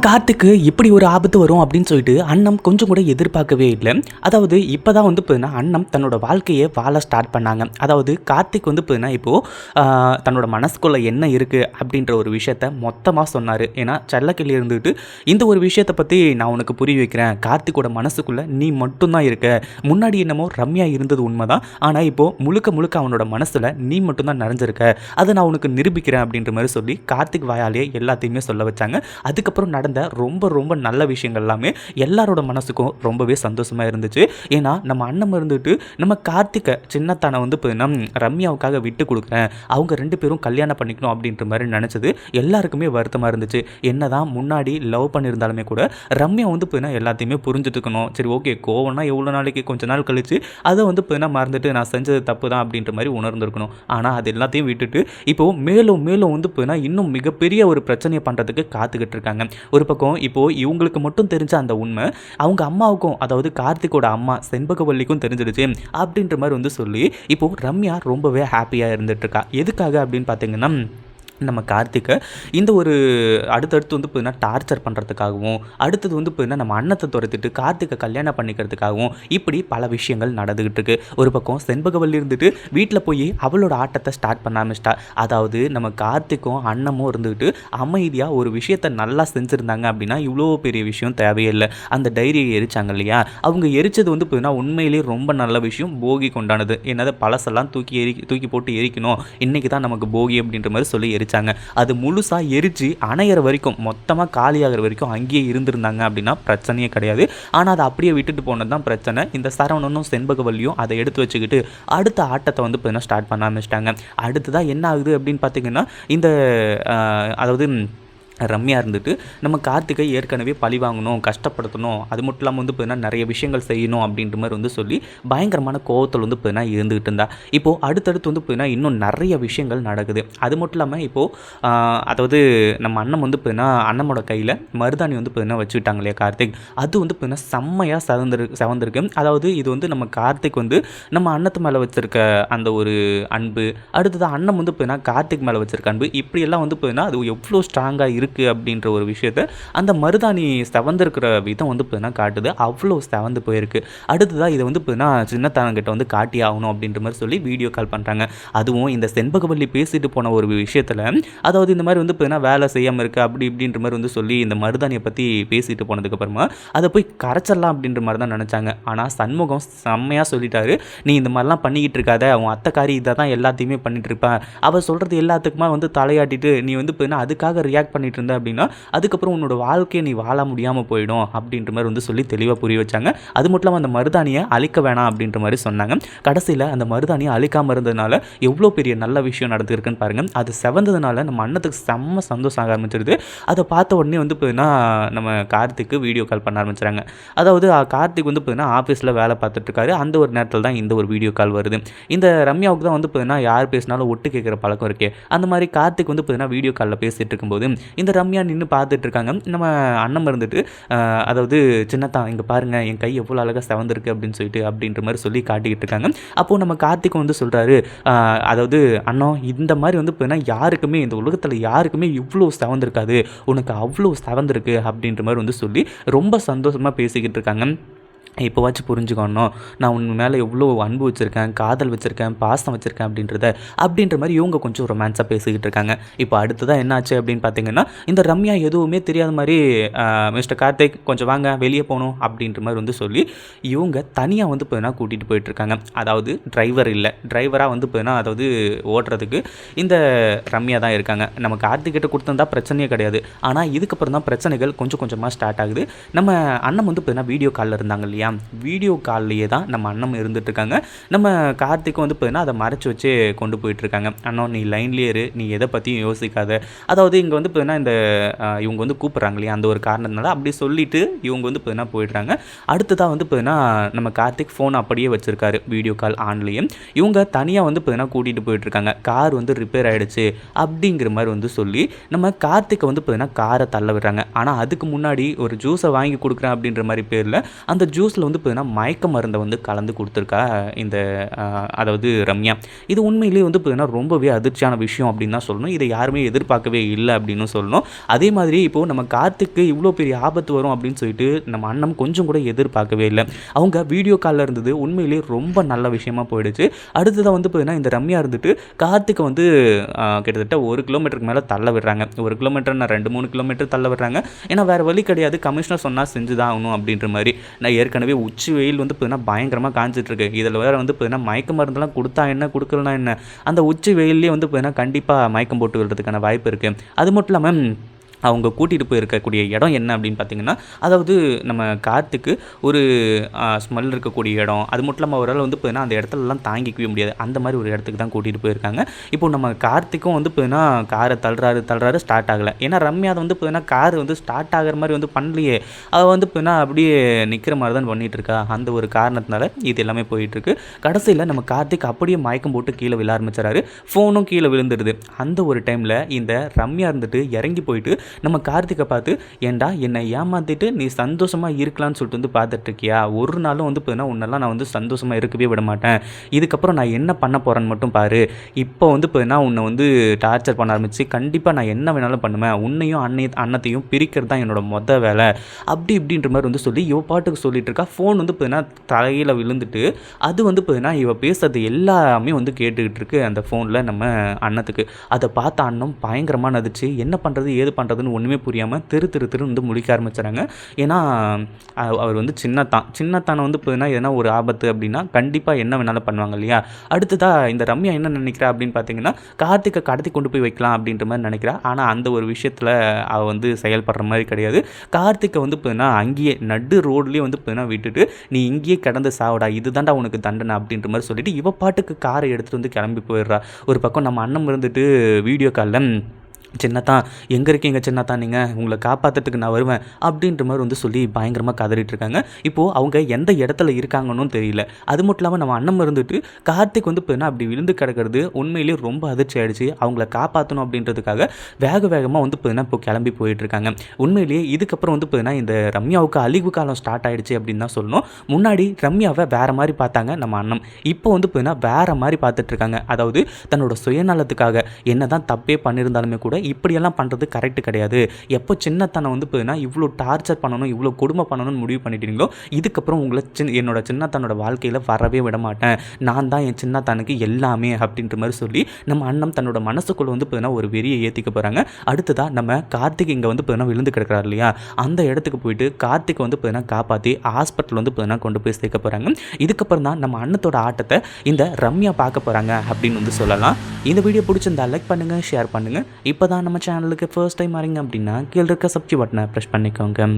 கார்த்திக்கு இப்படி ஒரு ஆபத்து வரும் அப்படின்னு சொல்லிட்டு அண்ணன் கொஞ்சம் கூட எதிர்பார்க்கவே இல்லை. அதாவது இப்போ தான் வந்து பார்த்தீங்கன்னா அண்ணன் தன்னோட வாழ்க்கையை வாழ ஸ்டார்ட் பண்ணாங்க. அதாவது கார்த்திக் வந்து பார்த்தீங்கன்னா இப்போது தன்னோட மனசுக்குள்ளே என்ன இருக்குது அப்படின்ற ஒரு விஷயத்த மொத்தமாக சொன்னார். ஏன்னா செல்லக்கிளி இருந்துட்டு இந்த ஒரு விஷயத்தை பற்றி நான் உனக்கு புரிய வைக்கிறேன். கார்த்திக்கோட மனசுக்குள்ளே நீ மட்டும்தான் இருக்க. முன்னாடி என்னமோ ரம்யா இருந்தது உண்மைதான், ஆனால் இப்போது முழுக்க முழுக்க அவனோட மனசில் நீ மட்டும்தான் நிறைஞ்சிருக்க. அதை நான் உனக்கு நிரூபிக்கிறேன் அப்படின்ற மாதிரி சொல்லி கார்த்திக் வாயாலேயே எல்லாத்தையுமே சொல்ல வச்சாங்க. அதுக்கப்புறம் நடந்த ரொம்ப ரொம்ப நல்ல விஷயங்கள் எல்லாமே எல்லாரோட மனசுக்கும் ரொம்பவே சந்தோஷமாக இருந்துச்சு. ஏன்னா நம்ம அண்ணன் இருந்துட்டு நம்ம கார்த்திகை சின்னத்தானை வந்து ரம்யாவுக்காக விட்டு கொடுக்குறேன், அவங்க 2 பேரும் கல்யாணம் பண்ணிக்கணும் அப்படின்ற மாதிரி நினச்சது எல்லாருக்குமே வருத்தமாக இருந்துச்சு. என்னதான் முன்னாடி லவ் பண்ணியிருந்தாலுமே கூட ரம்யா வந்து எல்லாத்தையுமே புரிஞ்சுட்டுக்கணும். சரி ஓகே, கோவம்னா எவ்வளோ நாளைக்கு, கொஞ்ச நாள் கழிச்சு அதை வந்து மறந்துட்டு நான் செஞ்சது தப்பு தான் அப்படின்ற மாதிரி உணர்ந்துருக்கணும். ஆனால் அது எல்லாத்தையும் விட்டுட்டு இப்போது மேலும் மேலும் வந்து இன்னும் மிகப்பெரிய ஒரு பிரச்சனையை பண்ணுறதுக்கு காத்துக்கிட்டு இருக்காங்க. ஒரு பக்கம் இப்போது இவங்களுக்கு மட்டும் தெரிஞ்ச அந்த உண்மை அவங்க அம்மாவுக்கும், அதாவது கார்த்திகோட அம்மா செண்பகவல்லிக்கும் தெரிஞ்சிடுச்சு அப்படின்ற மாதிரி வந்து சொல்லி இப்போது ரம்யா ரொம்பவே ஹாப்பியாக இருந்துகிட்ருக்கா. எதுக்காக அப்படின்னு பார்த்தீங்கன்னா நம்ம கார்த்திகை இந்த ஒரு அடுத்தடுத்து வந்து டார்ச்சர் பண்ணுறதுக்காகவும், அடுத்தது வந்து நம்ம அண்ணத்தை துரத்திட்டு கார்த்திகை கல்யாணம் பண்ணிக்கிறதுக்காகவும் இப்படி பல விஷயங்கள் நடந்துக்கிட்டு இருக்கு. ஒரு பக்கம் செண்பகவல்லி இருந்துட்டு வீட்டில் போய் அவளோட ஆட்டத்தை ஸ்டார்ட் பண்ண ஆரம்பிச்சிட்டா. அதாவது நம்ம கார்த்திக்கும் அண்ணமும் இருந்துக்கிட்டு அமைதியாக ஒரு விஷயத்தை நல்லா செஞ்சுருந்தாங்க அப்படின்னா இவ்வளோ பெரிய விஷயம் தேவையில்லை. அந்த டைரியை எரிச்சாங்க இல்லையா, அவங்க எரிச்சது வந்து உண்மையிலேயே ரொம்ப நல்ல விஷயம். போகி கொண்டானது, என்னது பழசெல்லாம் தூக்கி போட்டு எரிக்கணும், இன்றைக்கி தான் நமக்கு போகி அப்படின்ற மாதிரி சொல்லி எரிச்சாங்க. அது முழுசாக எரிச்சு அணையிற வரைக்கும், மொத்தமாக காலியாகிற வரைக்கும் அங்கேயே இருந்திருந்தாங்க அப்படின்னா பிரச்சனையே கிடையாது. ஆனால் அதை அப்படியே விட்டுட்டு போனது தான் பிரச்சனை. இந்த சரவணனும் செண்பகவல்லியும் அதை எடுத்து வச்சுக்கிட்டு அடுத்த ஆட்டத்தை வந்து ஸ்டார்ட் பண்ண ஆரம்பிச்சிட்டாங்க. அடுத்ததாக என்ன ஆகுது அப்படின்னு பார்த்தீங்கன்னா, இந்த அதாவது ரம்யா இருந்துட்டு நம்ம கார்த்திகை ஏற்கனவே பழி வாங்கணும், கஷ்டப்படுத்தணும், அது மட்டும் இல்லாமல் வந்து நிறைய விஷயங்கள் செய்யணும் அப்படின்ற மாதிரி வந்து சொல்லி பயங்கரமான கோவத்தில் வந்து இருந்துகிட்டு இருந்தா. இப்போது அடுத்தடுத்து வந்து இன்னும் நிறைய விஷயங்கள் நடக்குது. அது மட்டும் இல்லாமல் இப்போது அதாவது நம்ம அண்ணன் வந்து அண்ணனோட கையில் மருதாணி வந்து வச்சுக்கிட்டாங்க இல்லையா கார்த்திக், அது வந்து செம்மையாக செவந்திருக்கு. அதாவது இது வந்து நம்ம கார்த்திக் வந்து நம்ம அண்ணத்து மேலே வச்சுருக்க அந்த ஒரு அன்பு, அடுத்தது அண்ணன் வந்து கார்த்திக் மேலே வச்சுருக்க அன்பு, இப்படியெல்லாம் வந்து அது எவ்வளோ ஸ்ட்ராங்காக இருக்குது அப்படின்ற ஒரு விஷயத்தை அந்த மருதாணி செவந்திருக்கிற விதம் வந்து காட்டுது. அவ்வளோ செவந்து போயிருக்கு. அடுத்ததாக இதை வந்து சின்னத்தானங்கிட்ட வந்து காட்டி ஆகணும் அப்படின்ற மாதிரி சொல்லி வீடியோ கால் பண்ணுறாங்க. அதுவும் இந்த செண்பகவல்லி பேசிட்டு போன ஒரு விஷயத்தில், அதாவது இந்த மாதிரி வந்து வேலை செய்யாமல் இருக்குது அப்படி இப்படின்ற மாதிரி வந்து சொல்லி இந்த மருதாணியை பற்றி பேசிட்டு போனதுக்கப்புறமா அதை போய் கரைச்சிடலாம் அப்படின்ற மாதிரி தான் நினச்சாங்க. ஆனால் சண்முகம் செம்மையாக சொல்லிட்டாரு, நீ இந்த மாதிரிலாம் பண்ணிக்கிட்டு இருக்காத, அவன் அத்தைக்காரி இதை தான் எல்லாத்தையுமே பண்ணிட்டு இருப்பான், அவள் சொல்கிறது எல்லாத்துக்குமா வந்து தலையாட்டிட்டு நீ வந்து அதுக்காக ரியாக்ட் பண்ணிட்டு இருந்த அப்படின்னா அதுக்கப்புறம் உன்னோட வாழ்க்கையை நீ வாழ முடியாமல் போயிடும் அப்படின்ற மாதிரி வந்து சொல்லி தெளிவாக புரிய வச்சாங்க. அது மட்டும் இல்லாமல் அந்த மருதாணியை அழிக்க வேணாம் அப்படின்ற மாதிரி சொன்னாங்க. கடைசியில் அந்த மருதாணியை அழிக்காமல் இருந்ததுனால எவ்வளோ பெரிய நல்ல விஷயம் நடந்திருக்குன்னு பாருங்கள். அது செவந்ததுனால நம்ம அண்ணத்துக்கு செம்ம சந்தோஷம் ஆக ஆரம்பிச்சிருது. அதை பார்த்த உடனே வந்து நம்ம கார்த்திக்கு வீடியோ கால் பண்ண ஆரம்பிச்சுறாங்க. அதாவது கார்த்திக் வந்து ஆஃபீஸில் வேலை பார்த்துட்டு இருக்காரு. அந்த ஒரு நேரத்தில் தான் இந்த ஒரு வீடியோ கால் வருது. இந்த ரம்யாவுக்கு தான் வந்து யார் பேசினாலும் ஒட்டு கேட்குற பழக்கம் இருக்கே, அந்த மாதிரி கார்த்திக் வந்து வீடியோ காலில் பேசிகிட்டு இருக்கும்போது இந்த ரம்யா நின்று பார்த்துட்டு இருக்காங்க. நம்ம அண்ணன் இருந்துட்டு அதாவது சின்னத்தான் இங்கே பாருங்கள் என் கை எவ்வளோ அழகாக செவந்திருக்கு அப்படின்னு சொல்லிட்டு அப்படின்ற மாதிரி சொல்லி காட்டிக்கிட்டு இருக்காங்க. அப்போது நம்ம கார்த்திக் வந்து சொல்கிறாரு, அதாவது அண்ணா இந்த மாதிரி வந்து யாருக்குமே இந்த உலகத்தில் யாருக்குமே இவ்வளோ செவந்திருக்காது, உனக்கு அவ்வளோ செவந்திருக்கு அப்படின்ற மாதிரி வந்து சொல்லி ரொம்ப சந்தோஷமாக பேசிக்கிட்டு இருக்காங்க. இப்போவாச்சும் புரிஞ்சுக்கணும், நான் உன் மேலே எவ்வளோ அன்பு வச்சுருக்கேன், காதல் வச்சுருக்கேன், பாசம் வச்சுருக்கேன் அப்படின்ற மாதிரி இவங்க கொஞ்சம் ரொமான்ஸாக பேசிக்கிட்டு இருக்காங்க. இப்போ அடுத்ததாக என்னாச்சு அப்படின்னு பார்த்தீங்கன்னா, இந்த ரம்யா எதுவுமே தெரியாத மாதிரி மிஸ்டர் கார்த்திக் கொஞ்சம் வாங்க வெளியே போகணும் அப்படின்ற மாதிரி வந்து சொல்லி இவங்க தனியாக வந்து கூட்டிகிட்டு போயிட்டுருக்காங்க. அதாவது டிரைவர் இல்லை, டிரைவராக வந்து அதாவது ஓட்டுறதுக்கு இந்த ரம்யா தான் இருக்காங்க. நம்ம கார்த்திக்கிட்ட கொடுத்துருந்தா பிரச்சனையே கிடையாது. ஆனால் இதுக்கப்புறம் தான் பிரச்சனைகள் கொஞ்சம் கொஞ்சமாக ஸ்டார்ட் ஆகுது. நம்ம அண்ணன் வந்து வீடியோ காலில் இருந்தாங்க இல்லையா, வீடியோ கால்லையே தான் நம்ம அண்ணன் இருந்துட்டு இருக்காங்க. நம்ம கார்த்திக்கும் வந்து அதை மறைச்சி வச்சு கொண்டு போயிட்டுருக்காங்க. அண்ணன் நீ லைன்லேயே இரு, நீ எதை பற்றியும் யோசிக்காத. அதாவது இங்கே வந்து இந்த இவங்க வந்து கூப்பிட்றாங்க இல்லையா, அந்த ஒரு காரணத்தினால அப்படி சொல்லிவிட்டு இவங்க வந்து போயிடுறாங்க. அடுத்ததாக வந்து நம்ம கார்த்திக் ஃபோன் அப்படியே வச்சுருக்காரு வீடியோ கால் ஆன்லேயே. இவங்க தனியாக வந்து கூட்டிகிட்டு போயிட்டுருக்காங்க. கார் வந்து ரிப்பேர் ஆகிடுச்சு அப்படிங்கிற மாதிரி வந்து சொல்லி நம்ம கார்த்திக்கை வந்து காரை தள்ள விடுறாங்க. ஆனால் அதுக்கு முன்னாடி ஒரு ஜூஸை வாங்கி கொடுக்குறேன் அப்படின்ற மாதிரி பேரில் அந்த ஜூஸில் வந்து பார்த்தீங்கன்னா மயக்க மருந்தை வந்து கலந்து கொடுத்துருக்கா இந்த அதாவது ரம்யா. இது உண்மையிலேயே வந்து பார்த்தீங்கன்னா ரொம்பவே அதிர்ச்சியான விஷயம் அப்படின்னு தான் சொல்லணும். இதை யாருமே எதிர்பார்க்கவே இல்லை அப்படின்னு சொல்லணும். அதே மாதிரி இப்போது நம்ம கார்த்திக்கு இவ்வளோ பெரிய ஆபத்து வரும் அப்படின்னு சொல்லிட்டு நம்ம அண்ணன் கொஞ்சம் கூட எதிர்பார்க்கவே இல்லை. அவங்க வீடியோ காலில் இருந்தது உண்மையிலேயே ரொம்ப நல்ல விஷயமா போயிடுச்சு. அடுத்ததாக வந்து பார்த்தீங்கன்னா இந்த ரம்யா இருந்துட்டு கார்த்திகை வந்து கிட்டத்தட்ட 1 கிலோமீட்டருக்கு மேலே தள்ள விடுறாங்க. 1 கிலோமீட்டர் நான் 2-3 கிலோமீட்டர் தள்ள விடுறாங்க. ஏன்னா வேறு வழி கிடையாது, கமிஷனர் சொன்னால் செஞ்சு தான் ஆகணும் அப்படின்ற மாதிரி. நான் ஏற்கனவே உச்சி வெயில் வந்து பார்த்தீங்கன்னா பயங்கரமாக காஞ்சிட்ருக்கு. இதில் வேறு வந்து பார்த்தீங்கன்னா மயக்க மருந்தெல்லாம் கொடுத்தா என்ன கொடுக்கலனா என்ன, அந்த உச்சி வெயிலே வந்து பார்த்தீங்கன்னா கண்டிப்பாக மயக்கம் போட்டு விடுறதுக்கான வாய்ப்பு இருக்குது. அது மட்டும் இல்லாமல் அவங்க கூட்டிகிட்டு போயிருக்கக்கூடிய இடம் என்ன அப்படின்னு பார்த்தீங்கன்னா, அதாவது நம்ம கார்த்திக்கு ஒரு ஸ்மெல் இருக்கக்கூடிய இடம். அது மட்டும் இல்லாமல் அவரால் வந்து பார்த்தீங்கன்னா அந்த இடத்துலலாம் தாங்கிக்கவே முடியாது. அந்த மாதிரி ஒரு இடத்துக்கு தான் கூட்டிகிட்டு போயிருக்காங்க. இப்போ நம்ம கார்த்திக்கும் வந்து பார்த்தீங்கன்னா காரை தள்ளுறாரு ஸ்டார்ட் ஆகலை. ஏன்னா ரம்யா அதை வந்து பார்த்தீங்கன்னா கார் வந்து ஸ்டார்ட் ஆகிற மாதிரி வந்து பண்ணலையே. அவள் வந்து பார்த்தீங்கன்னா அப்படியே நிற்கிற மாதிரி தான் பண்ணிகிட்டு இருக்கா. அந்த ஒரு காரணத்தினால இது எல்லாமே போயிட்டுருக்கு. கடைசியில் நம்ம கார்த்திக் அப்படியே மயக்கம் போட்டு கீழே விழ ஆரம்பிச்சிடறாரு. ஃபோனும் கீழே விழுந்துடுது. அந்த ஒரு டைமில் இந்த ரம்யா இருந்துட்டு இறங்கி போயிட்டு நம்ம கார்த்திகை பார்த்து, ஏண்டா என்னை ஏமாற்றிட்டு நீ சந்தோஷமாக இருக்கலான்னு சொல்லிட்டு வந்து பார்த்துட்ருக்கியா, ஒரு நாளும் வந்து பார்த்தீங்கன்னா உன்னெல்லாம் நான் வந்து சந்தோஷமாக இருக்கவே விட மாட்டேன். இதுக்கப்புறம் நான் என்ன பண்ண போகிறேன்னு மட்டும் பாரு. இப்போ வந்து பார்த்தீங்கன்னா உன்னை வந்து டார்ச்சர் பண்ண ஆரம்பிச்சு கண்டிப்பாக நான் என்ன வேணாலும் பண்ணுவேன். உன்னையும் அண்ணத்தையும் பிரிக்கிறது தான் என்னோட வேலை. அப்படி இப்படின்ற மாதிரி வந்து சொல்லி இவ பாட்டுக்கு சொல்லிட்டு இருக்கா. ஃபோன் வந்து பார்த்தீங்கன்னா தலையில் விழுந்துட்டு அது வந்து பார்த்தீங்கன்னா இவ பேசுறது எல்லாமே வந்து கேட்டுக்கிட்டு இருக்கு அந்த ஃபோனில் நம்ம அண்ணத்துக்கு. அதை பார்த்த அண்ணன் பயங்கரமாக நதிச்சு என்ன பண்ணுறது ஏது பண்ணுறதுன்னு ஒன்றுமே புரியாமல் திரு வந்து முழிக்க ஆரம்பிச்சுறாங்க. ஏன்னா அவர் வந்து சின்னத்தானை வந்து பார்த்தீங்கன்னா எதனா ஒரு ஆபத்து அப்படின்னா கண்டிப்பாக என்ன வேணாலும் பண்ணுவாங்க இல்லையா. அடுத்ததாக இந்த ரம்யா என்ன நினைக்கிறா அப்படின்னு பார்த்தீங்கன்னா கார்த்திகை கடத்தி கொண்டு போய் வைக்கலாம் அப்படின்ற மாதிரி நினைக்கிறா. ஆனால் அந்த ஒரு விஷயத்தில் அவள் வந்து செயல்படுற மாதிரி கிடையாது. கார்த்திகை வந்து பார்த்தீங்கன்னா அங்கேயே நடு ரோட்லேயே வந்து பார்த்தீங்கன்னா விட்டுட்டு நீ இங்கேயே கிடந்து சாவடா, இதுதான்டா உனக்கு தண்டனை அப்படின்ற மாதிரி சொல்லிட்டு இவ பாட்டுக்கு காரை எடுத்துகிட்டு வந்து கிளம்பி போயிடுறா. ஒரு பக்கம் நம்ம அண்ணன் இருந்துட்டு வீடியோ காலில் சின்னத்தான் எங்கே இருக்கீங்க சின்னத்தான், நீங்கள் உங்களை காப்பாற்றுறதுக்கு நான் வருவேன் அப்படின்ற மாதிரி வந்து சொல்லி பயங்கரமாக கதறிட்டு இருக்காங்க. இப்போது அவங்க எந்த இடத்துல இருக்காங்கன்னு தெரியல. அது மட்டும் இல்லாமல் நம்ம அண்ணன் இருந்துட்டு கார்த்திக் வந்து இப்போ அப்படி விழுந்து கிடக்கிறது உண்மையிலேயே ரொம்ப அதிர்ச்சி ஆகிடுச்சு. அவங்கள காப்பாற்றணும் அப்படின்றதுக்காக வேகமாக வந்து இப்போ கிளம்பி போயிட்டுருக்காங்க. உண்மையிலேயே இதுக்கப்புறம் வந்து பார்த்தீங்கன்னா இந்த ரம்யாவுக்கு அழிவு காலம் ஸ்டார்ட் ஆகிடுச்சு அப்படின்னு தான் சொல்லணும். முன்னாடி ரம்யாவை வேறு மாதிரி பார்த்தாங்க நம்ம அண்ணன், இப்போ வந்து பார்த்தீங்கன்னா வேறு மாதிரி பார்த்துட்ருக்காங்க. அதாவது தன்னோட சுயநலத்துக்காக என்ன தான் தப்பே பண்ணியிருந்தாலுமே கூட இப்படியெல்லாம் பண்ணுறது கரெக்டு கிடையாது. எப்போ சின்னத்தனை வந்து பார்த்தீங்கன்னா இவ்வளோ டார்ச்சர் பண்ணணும் இவ்வளோ கொடுமை பண்ணணும்னு முடிவு பண்ணிட்டீங்களோ இதுக்கப்புறம் உங்களை என்னோட சின்னத்தனோட வாழ்க்கையில் வரவே விட மாட்டேன். நான் தான் என் சின்னத்தனுக்கு எல்லாமே அப்படின்ற மாதிரி சொல்லி நம்ம அண்ணன் தன்னோட மனசுக்குள்ளே வந்து பார்த்தீங்கன்னா ஒரு வெறியை ஏற்றிக்க போகிறாங்க. அடுத்ததாக நம்ம கார்த்திக் இங்கே வந்து பார்த்தீங்கன்னா விழுந்து கிடக்கிறார் இல்லையா, அந்த இடத்துக்கு போயிட்டு கார்த்திக் வந்து பார்த்தீங்கன்னா காப்பாற்றி ஹாஸ்பிட்டல் வந்து பார்த்தீங்கன்னா கொண்டு போய் சேர்க்க போகிறாங்க. இதுக்கப்புறம் தான் நம்ம அண்ணத்தோட ஆட்டத்தை இந்த ரம்யா பார்க்க போகிறாங்க அப்படின்னு வந்து சொல்லலாம். இந்த வீடியோ பிடிச்சிருந்தா லைக் பண்ணுங்கள், ஷேர் பண்ணுங்கள். இப்போ தான் நம்ம சேனலுக்கு ஃபர்ஸ்ட் டைம் வரீங்க அப்படின்னா கீழே இருக்க சப்ஸ்கிரைப் பட்டனை ப்ரெஸ் பண்ணிக்கோங்க.